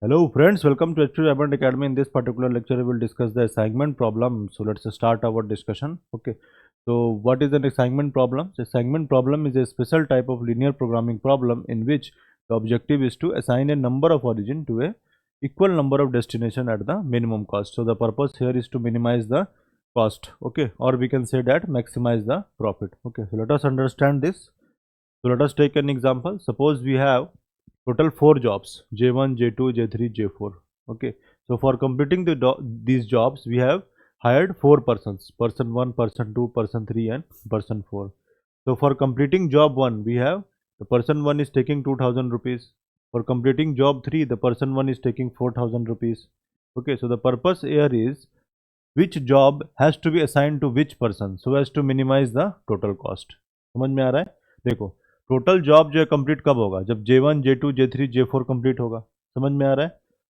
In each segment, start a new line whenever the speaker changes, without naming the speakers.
Hello friends, welcome to H2 Abundant Academy. In this particular lecture, we will discuss the assignment problem. So let's start our discussion. Okay. So what is an assignment problem? The assignment problem is a special type of linear programming problem in which the objective is to assign a number of origin to a equal number of destination at the minimum cost. So the purpose here is to minimize the cost. Okay. Or we can say that maximize the profit. Okay. So let us understand this. So let us take an example. Suppose we have total 4 jobs J1, J2, J3, J4. Okay, so for completing these jobs we have hired 4 persons, person 1, person 2, person 3 and person 4. So for completing job 1 we have the person 1 is taking 2000 rupees. For completing job 3 the person 1 is taking 4000 rupees. Okay, so the purpose here is which job has to be assigned to which person so as to minimize the total cost. समझ में आ रहा है? देखो total job जो है complete कब होगा? जब J1, J2, J3, J4 complete होगा। समझ में आ रहा है?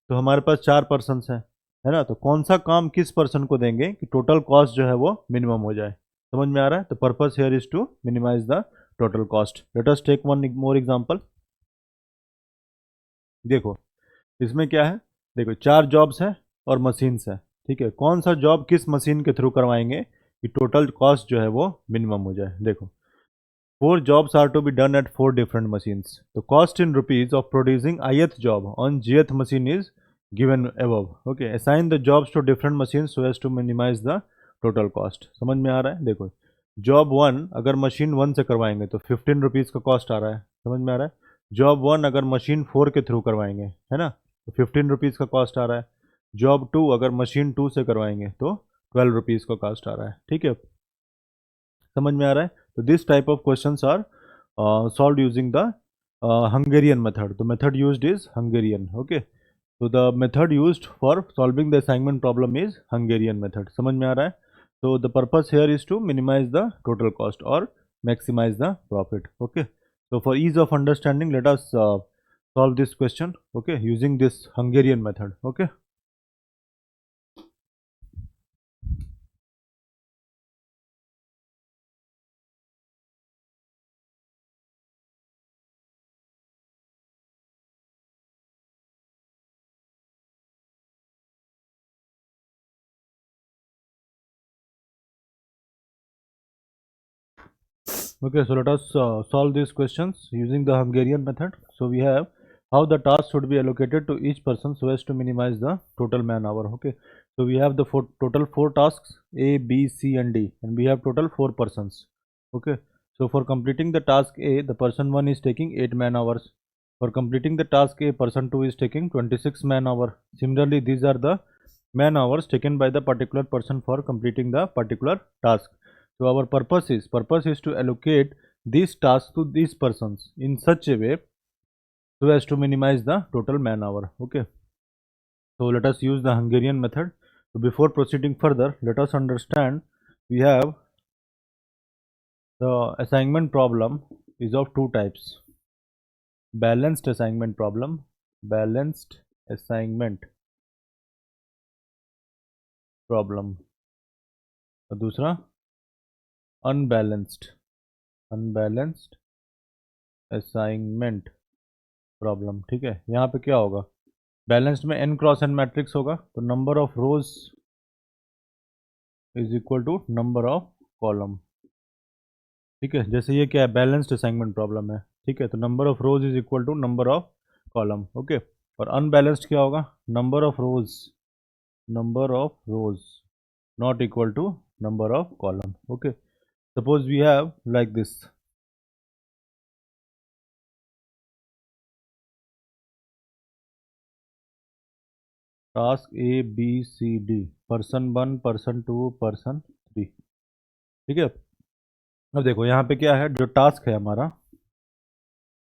तो हमारे पास 4 पर्सन हैं, है ना? तो कौन सा काम किस पर्सन को देंगे कि टोटल कॉस्ट जो है वो मिनिमम हो जाए। समझ में आ रहा है? तो purpose here is to minimise the total cost. Let us take one more example. देखो इसमें क्या है, देखो 4 जॉब्स है और मशीन्स है। ठीक है, कौन सा जॉब किस मशीन के थ्रू करवाएंगे कि टोटल कॉस्ट जो है वो मिनिमम हो जाए। देखो 4 jobs are to be done at 4 different machines. The cost in rupees of producing ith job on jth machine is given above. Okay, assign the jobs to different machines so as to minimize the total cost. समझ में आ रहा है? देखो job 1 अगर machine 1 से करवाएंगे तो 15 rupees का कॉस्ट आ रहा है। समझ में आ रहा है? जॉब 1 अगर मशीन 4 के थ्रू करवाएंगे, है ना, तो 15 रुपीज़ का कॉस्ट आ रहा है। जॉब 2 अगर मशीन 2 से करवाएंगे तो 12 रुपीज़ का कॉस्ट आ रहा है। ठीक है, समझ में आ रहा है? तो this type of questions are solved using the Hungarian method. The method used is Hungarian. Okay, so the method used for solving the assignment problem is Hungarian method. समझ में आ रहा है? So the purpose here is to minimize the total cost or maximize the profit. Okay, so for ease of understanding let us solve this question, okay, using this Hungarian method. Okay, okay, so let us solve these questions using the Hungarian method. So we have how the task should be allocated to each person so as to minimize the total man hour. Okay, so we have the total 4 tasks A, B, C and D, and we have total 4 persons. Okay, so for completing the task A, the person 1 is taking 8 man hours. For completing the task A, person 2 is taking 26 man hour. Similarly, these are the man hours taken by the particular person for completing the particular task. So our purpose is to allocate these tasks to these persons in such a way so as to minimize the total man hour. Okay, so let us use the Hungarian method. So before proceeding further, let us understand we have the assignment problem is of two types: balanced assignment problem, balanced assignment problem, और दूसरा unbalanced assignment problem. ठीक है, यहाँ पे क्या होगा, balanced में n cross n matrix होगा तो number of rows is equal to number of column. ठीक है, जैसे ये क्या है, बैलेंस्ड असाइनमेंट प्रॉब्लम है। ठीक है, तो number of rows is equal to number of column. Okay, और अनबैलेंस्ड क्या होगा, number of rows not equal to number of column. Okay, suppose we have like this, task A B C D, person 1, person 2, person 3। ठीक है, अब देखो यहाँ पे क्या है, जो टास्क है हमारा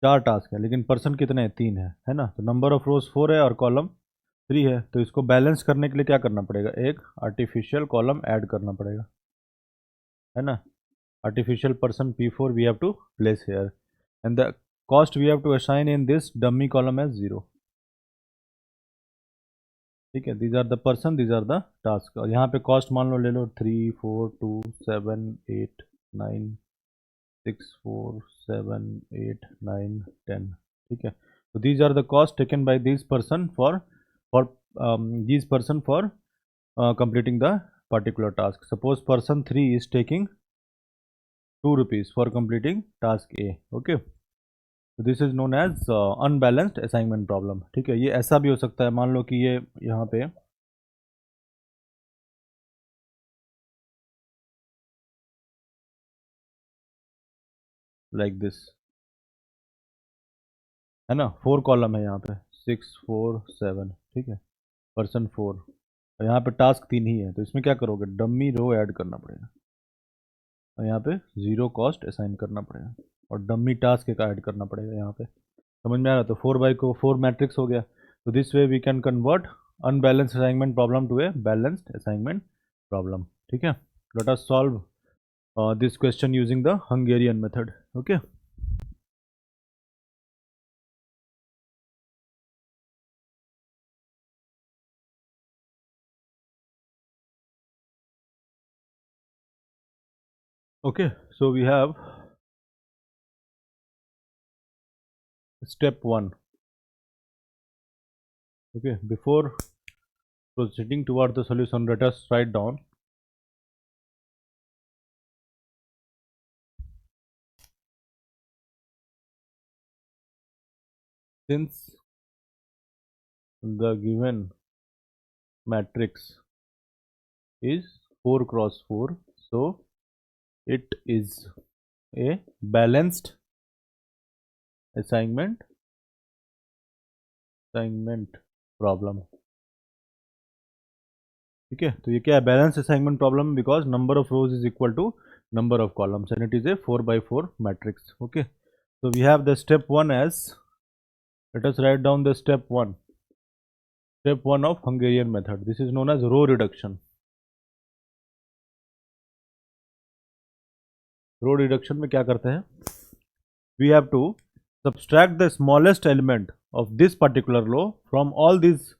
4 टास्क है लेकिन पर्सन कितने हैं, 3 है ना, तो नंबर ऑफ रोज 4 है और कॉलम 3 है। तो इसको बैलेंस करने के लिए क्या करना पड़ेगा, एक आर्टिफिशियल कॉलम ऐड करना पड़ेगा, है ना। Artificial person P4 we have to place here and the cost we have to assign in this dummy column as 0। ठीक है, these are the person, these are the task, और यहाँ पे cost मान लो, ले लो 3 4 2 7 8 9 6 4 7 8 9 10। ठीक है, so these are the cost taken by this person for for these person for completing the particular task. Suppose person 3 is taking 2 rupees for completing task A. Okay, so this is known as unbalanced assignment problem. ठीक है, ये ऐसा भी हो सकता है, मान लो कि ये यहाँ पे लाइक दिस है ना, 4 कॉलम है यहाँ पे, 6 4 7, ठीक है, पर्सन 4, और यहाँ पे टास्क 3 ही है, तो इसमें क्या करोगे, डमी रो ऐड करना पड़ेगा, और यहाँ पे जीरो कॉस्ट असाइन करना पड़ेगा, और डमी टास्क एक ऐड करना पड़ेगा यहाँ पे। समझ में आ रहा, तो 4 बाई को 4 मैट्रिक्स हो गया। तो this way we can convert unbalanced assignment problem to a balanced assignment problem. ठीक है, let us solve this question using the Hungarian method. Okay, okay, so we have step 1. Okay, before proceeding toward the solution, let us write down since the given matrix is 4 cross 4, so it is a balanced assignment problem. ठीक है, तो ये क्या है, balance assignment problem, because number of rows is equal to number of columns and it is a 4 by 4 matrix. Okay, so we have the step 1 as, let us write down the step 1. Step 1 of Hungarian method. This is known as row reduction. Row reduction में क्या करते हैं? We have to subtract the smallest element of this particular row from all these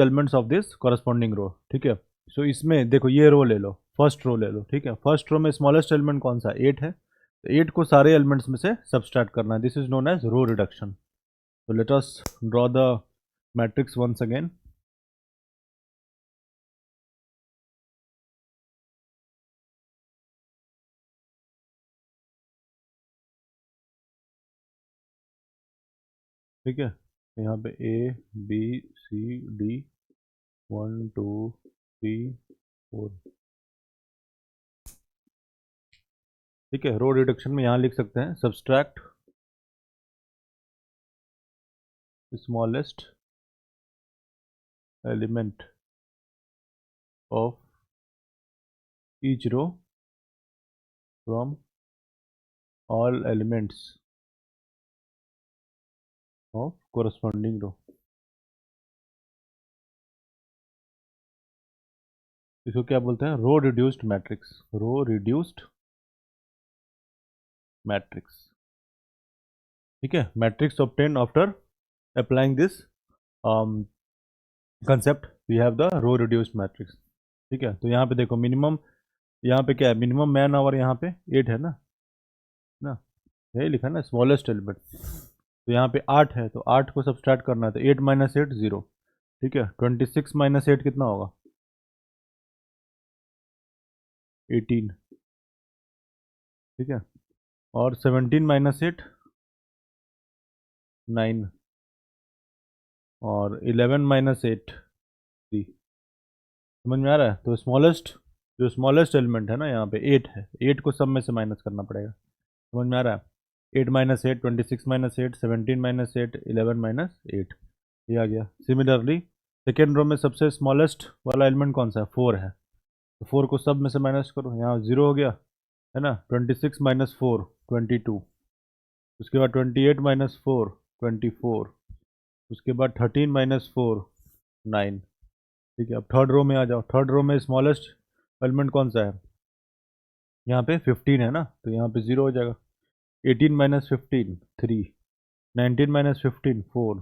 elements of this corresponding row. ठीक है, so इसमें देखो ये रो ले लो, फर्स्ट रो ले लो, ठीक है, फर्स्ट रो में स्मॉलेस्ट एलिमेंट कौन सा, 8 है, तो 8 को सारे एलिमेंट्स में से सब्सट्रैक्ट करना है. This is known as row reduction. So let us draw the matrix once again. ठीक है, यहाँ पे A B C D 1 2 3 4. ठीक है, रो रिडक्शन में यहाँ लिख सकते हैं subtract smallest element of each row from all elements of corresponding row. इसको क्या बोलते हैं, row reduced matrix. Row reduced matrix. ठीक है, matrix obtain after applying this concept, we have the row reduced matrix. ठीक है, तो यहाँ पे देखो मिनिमम, यहाँ पे क्या है, मिनिमम मैन आवर यहाँ पे 8 है ना, यही लिखा है ना, स्मॉलेस्ट एलिमेंट. तो यहाँ पे 8 है, तो 8 को सब्सट्रैक्ट करना है, तो 8 माइनस 8 0. ठीक है, 26 माइनस 8 कितना होगा, 18. ठीक है, और 17 माइनस 8 9, और 11 माइनस 8 3. समझ में आ रहा है, तो जो स्मॉलेस्ट एलिमेंट है ना यहाँ पे 8 है, 8 को सब में से माइनस करना पड़ेगा. समझ में आ रहा है, 8 माइनस 8 26 माइनस 8 17 माइनस 8 11 माइनस 8, ये आ गया. सिमिलरली सेकेंड रो में सबसे स्मॉलेस्ट वाला एलिमेंट कौन सा है, 4 है, तो 4 को सब में से माइनस करो, यहाँ 0 हो गया है ना, 26 माइनस 4 22, उसके बाद 28 माइनस 4 24, उसके बाद 13 माइनस 4 9. ठीक है, अब थर्ड रो में आ जाओ, थर्ड रो में स्मॉलेस्ट एलिमेंट कौन सा है, यहाँ पे 15 है ना, तो यहाँ पे 0 हो जाएगा. 18 माइनस 15 3, 19 माइनस 15 4,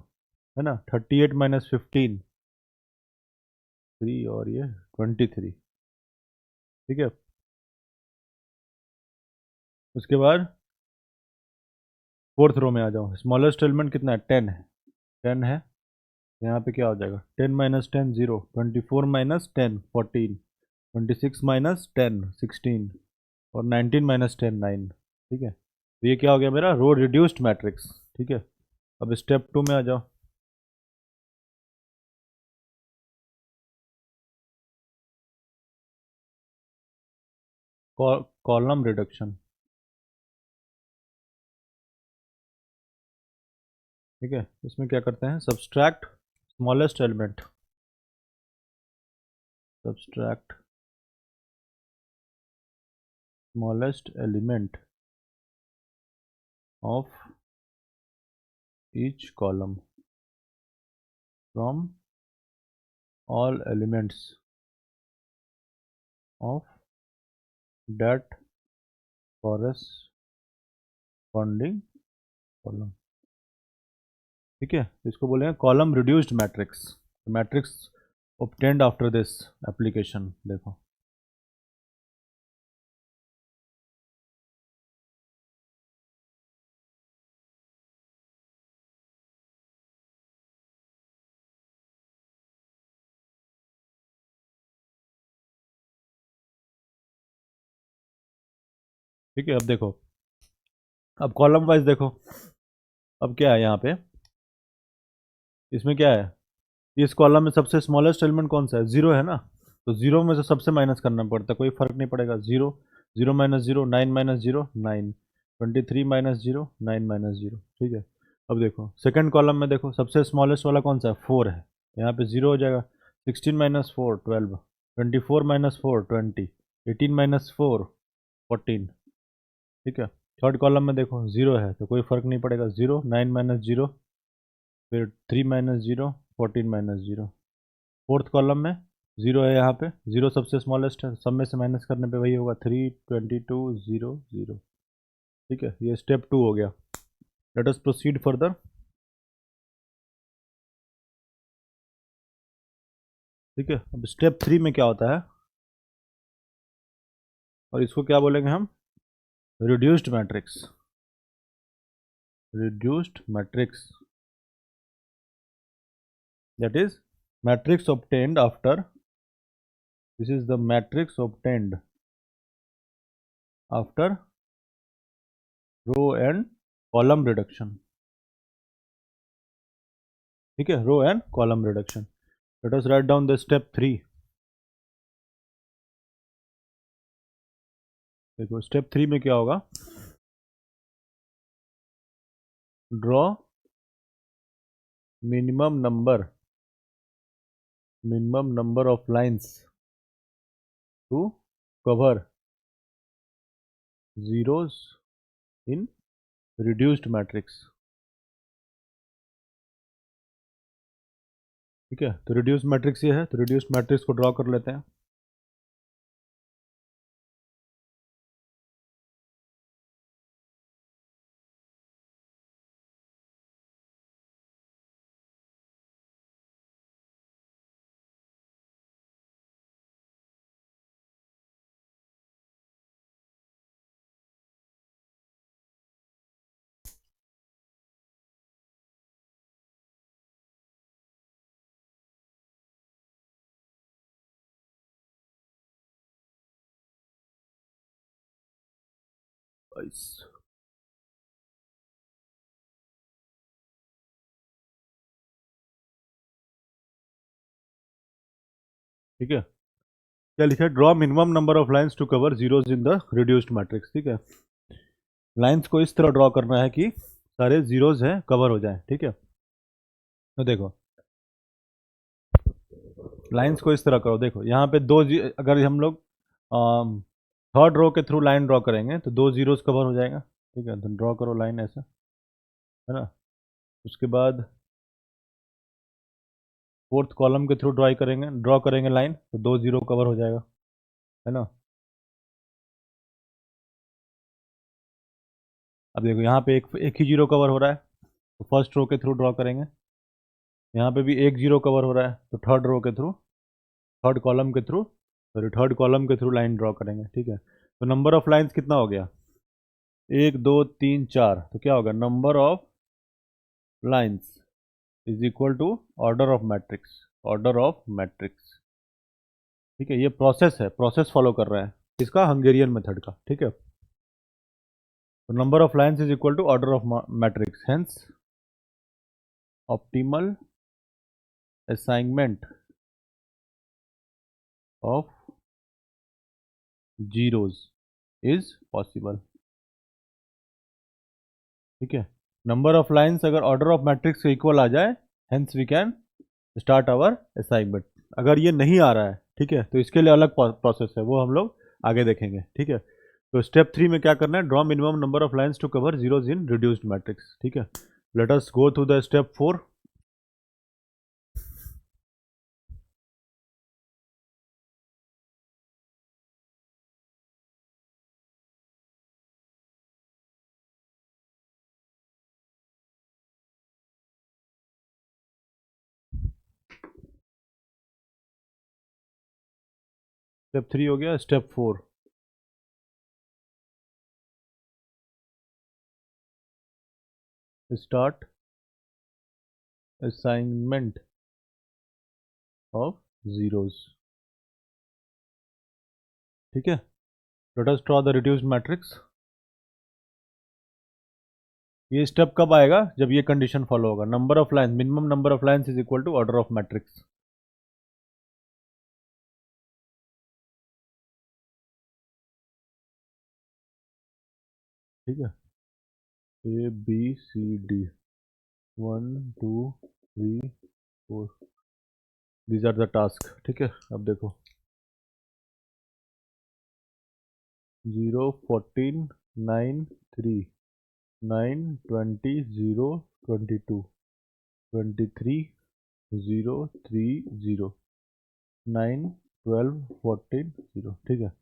है ना, 38 माइनस 15 3, और ये 23. ठीक है, उसके बाद फोर्थ रो में आ जाओ, स्मॉलेस्ट एलिमेंट कितना है, 10 है, 10 है, यहाँ पे क्या हो जाएगा, 10 - 10 0, 24 - 10 14, 26 - 10 16 और 19 - 10 9। ठीक है, तो ये क्या हो गया मेरा रो रिड्यूस्ड मैट्रिक्स। ठीक है, अब स्टेप 2 में आ जाओ। Column reduction. ठीक है, इसमें क्या करते हैं, subtract smallest element, subtract smallest element of each column from all elements of that corresponding column. ठीक है, इसको बोलेंगे column reduced matrix, matrix obtained after this application. देखो, ठीक है, अब देखो, अब कॉलम वाइज देखो, अब क्या है यहाँ पे, इसमें क्या है, इस कॉलम में सबसे स्मॉलेस्ट एलिमेंट कौन सा है, जीरो है ना, तो जीरो में से सबसे माइनस करना पड़ता है, कोई फर्क नहीं पड़ेगा, जीरो, जीरो माइनस जीरो, 9 - 0 9, 23 - 0 9 - 0। ठीक है, अब देखो सेकंड कॉलम में देखो, सबसे स्मॉलेस्ट वाला कौन सा है, 4 है, यहाँ पे जीरो हो जाएगा, 16 - 4 12, 24 - 4 20, 18 - 4 14। ठीक है, थर्ड कॉलम में देखो जीरो है तो कोई फर्क नहीं पड़ेगा, जीरो, 9 - 0, फिर 3 - 0 14 - 0। फोर्थ कॉलम में जीरो है, यहाँ पे जीरो सबसे स्मॉलेस्ट है, सब में से माइनस करने पे वही होगा, 3 22 0 0। ठीक है, ये स्टेप 2 हो गया। Let us proceed further. ठीक है, अब स्टेप 3 में क्या होता है, और इसको क्या बोलेंगे हम, reduced matrix, reduced matrix, that is matrix obtained after, this is the matrix obtained after row and column reduction. ठीक है, row and column reduction. Let us write down the step 3। देखो स्टेप 3 में क्या होगा, draw minimum number of lines to cover zeros in reduced matrix। ठीक है, तो reduced matrix ये है, तो रिड्यूस्ड मैट्रिक्स को ड्रॉ कर लेते हैं। ठीक है, क्या लिखा है, draw minimum number of lines to cover zeros in the reduced matrix. ठीक है, लाइंस को इस तरह ड्रॉ करना है कि सारे जीरोज हैं कवर हो जाए। ठीक है, तो देखो लाइंस को इस तरह करो, देखो यहाँ पे अगर हम लोग थर्ड रो के थ्रू लाइन ड्रॉ करेंगे तो दो जीरोस कवर हो जाएगा। ठीक है, तो ड्रॉ करो लाइन ऐसा, है ना, उसके बाद फोर्थ कॉलम के थ्रू ड्रॉ करेंगे लाइन, तो दो जीरो कवर हो जाएगा, है ना। अब देखो यहाँ पे एक ही जीरो कवर हो रहा है, तो फर्स्ट रो के थ्रू ड्रॉ करेंगे, यहाँ पे भी एक जीरो कवर हो रहा है, तो थर्ड रो के थ्रू, थर्ड कॉलम के थ्रू, सॉरी थर्ड कॉलम के थ्रू लाइन ड्रॉ करेंगे। ठीक है, तो नंबर ऑफ लाइन्स कितना हो गया, 1 2 3 4, तो क्या होगा number of lines is equal to order of matrix, order of matrix. ठीक है, ये प्रोसेस है, प्रोसेस फॉलो कर रहा है इसका, हंगेरियन मेथड का। ठीक है, तो number of lines is equal to order of matrix, hence optimal assignment of zeros is possible. ठीक है, नंबर ऑफ लाइन्स अगर ऑर्डर ऑफ मैट्रिक्स के इक्वल आ जाए, hence we can start our assignment. अगर ये नहीं आ रहा है, ठीक है, तो इसके लिए अलग प्रोसेस है, वो हम लोग आगे देखेंगे। ठीक है, तो स्टेप 3 में क्या करना है, draw minimum number of lines to cover zeros in reduced matrix. ठीक है, let us go through the step 4। Step 3 हो गया, step 4, start assignment of zeros. ठीक है, let us draw the reduced matrix. ये स्टेप कब आएगा, जब ये कंडीशन फॉलो होगा, number of line, minimum number of lines is equal to order of matrix. ठीक है, A B C D, 1 2 3 4, these are the task. ठीक है, अब देखो 0 14 9 3 9 20 0 22 23 0 3 0 9 12 14 0। ठीक है,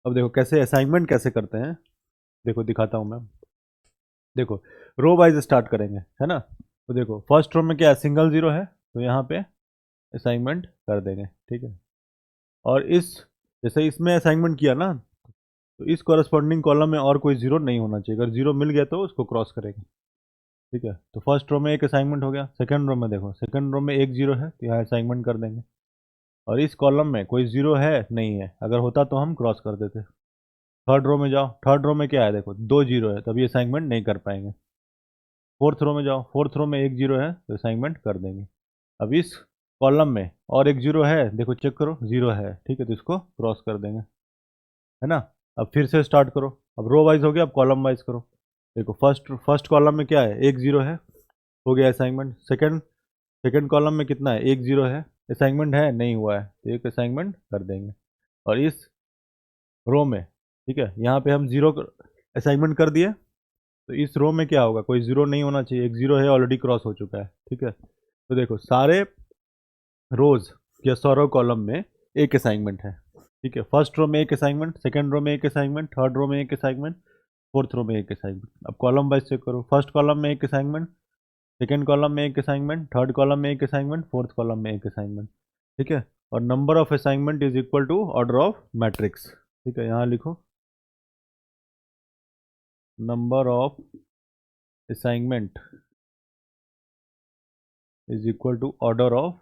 अब देखो कैसे असाइनमेंट कैसे करते हैं, देखो दिखाता हूँ मैं। देखो रो वाइज स्टार्ट करेंगे, है ना। तो देखो फर्स्ट रो में क्या है, सिंगल जीरो है, तो यहाँ पे असाइनमेंट कर देंगे। ठीक है, और इस, जैसे इसमें असाइनमेंट किया ना, तो इस कॉरस्पॉन्डिंग कॉलम में और कोई जीरो नहीं होना चाहिए, अगर जीरो मिल गया तो उसको क्रॉस करेंगे। ठीक है, तो फर्स्ट रो में एक असाइनमेंट हो गया, सेकंड रो में देखो, सेकंड रो में एक जीरो है, तो यहाँ असाइनमेंट कर देंगे। और इस कॉलम में कोई जीरो है नहीं है, अगर होता तो हम क्रॉस कर देते। थर्ड रो में जाओ, थर्ड रो में क्या है, देखो दो जीरो है, तभी असाइनमेंट नहीं कर पाएंगे। फोर्थ रो में जाओ, फोर्थ रो में एक जीरो है, तो असाइनमेंट कर देंगे। अब इस कॉलम में और एक जीरो है, देखो चेक करो, जीरो है, ठीक है, तो इसको क्रॉस कर देंगे, है ना। अब फिर से स्टार्ट करो, अब रो वाइज हो गया, अब कॉलम वाइज करो। देखो फर्स्ट फर्स्ट कॉलम में क्या है, एक जीरो है, हो गया असाइनमेंट। सेकंड सेकंड कॉलम में कितना है, एक जीरो है, असाइनमेंट है नहीं हुआ है, तो एक असाइनमेंट कर देंगे। और इस रो में, ठीक है, यहाँ पे हम जीरो असाइनमेंट कर दिए, तो इस रो में क्या होगा, कोई जीरो नहीं होना चाहिए, एक जीरो है, ऑलरेडी क्रॉस हो चुका है। ठीक है, तो देखो सारे रोज या सौरव कॉलम में एक असाइनमेंट है। ठीक है, फर्स्ट रो में एक असाइनमेंट, सेकंड रो में एक असाइनमेंट, थर्ड रो में एक असाइनमेंट, फोर्थ रो में एक असाइनमेंट। अब कॉलम वाइज चेक करो, फर्स्ट कॉलम में एक असाइनमेंट, सेकंड कॉलम में एक असाइनमेंट, थर्ड कॉलम में एक असाइनमेंट, फोर्थ कॉलम में एक असाइनमेंट। ठीक है, और number of assignment is equal to order of matrix. ठीक है, यहाँ लिखो number of assignment is equal to order of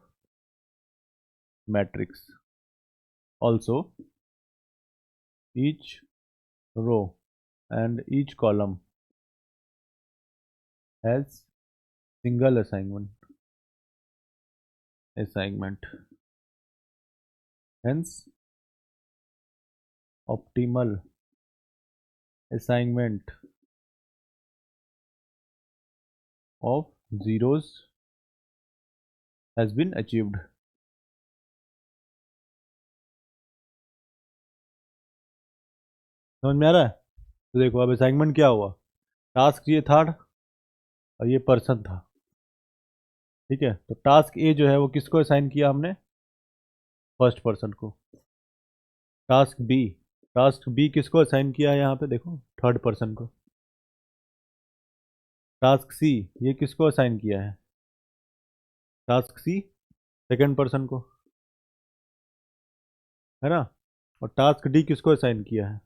matrix. Also, each row and each column has single assignment. Hence, optimal assignment of zeros has been achieved. समझ में आ रहा है। तो देखो अब असाइनमेंट क्या हुआ, टास्क ये था और ये पर्सन था। ठीक है, तो टास्क ए जो है वो किसको असाइन किया हमने, फर्स्ट पर्सन को। टास्क बी किसको असाइन किया है, यहाँ पे देखो थर्ड पर्सन को। टास्क सी ये किसको असाइन किया है, टास्क सी सेकेंड पर्सन को, है ना। और टास्क डी किसको असाइन किया है,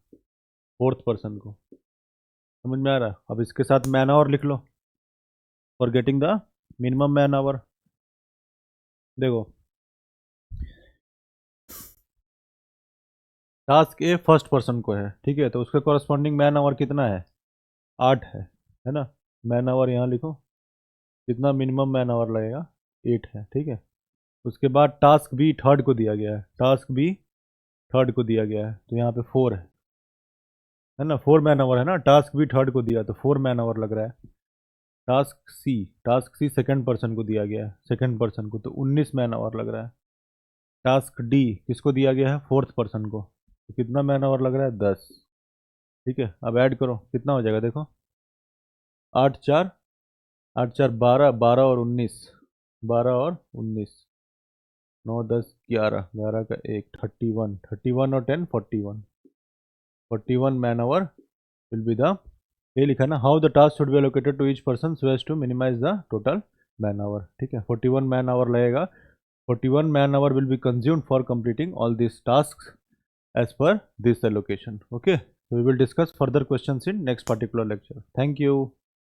फोर्थ पर्सन को। समझ में आ रहा है। अब इसके साथ मैन आवर लिख लो, for getting the minimum man hour. देखो, टास्क ए फर्स्ट पर्सन को है, ठीक है, तो उसके कॉरस्पॉन्डिंग मैन आवर कितना है, 8 है ना। मैन आवर यहाँ लिखो, कितना मिनिमम मैन आवर लगेगा, 8 है, ठीक है। उसके बाद टास्क बी थर्ड को दिया गया है, टास्क बी थर्ड को दिया गया है, तो यहाँ पे 4 है ना, 4 मैन आवर है ना, टास्क बी थर्ड को दिया तो 4 मैन आवर लग रहा है। टास्क सी सेकंड पर्सन को दिया गया है, सेकंड पर्सन को, तो 19 मैन आवर लग रहा है। टास्क डी किसको दिया गया है, फोर्थ पर्सन को, तो कितना मैन आवर लग रहा है, 10। ठीक है, अब ऐड करो कितना हो जाएगा, देखो, 8 4, 8 4 12, 12 और 19, 12 और 19, 9 10 11, 11 का 1, 31, 31 और 10 41, 41 man hour will be the, ये लिखा ना, how the task should be allocated to each person so as to minimise the total man hour. ठीक है, 41 मैन आवर लगेगा, 41 man hour will be consumed for completing all these tasks as per this allocation. Okay, so we will discuss further questions in next particular lecture. Thank you.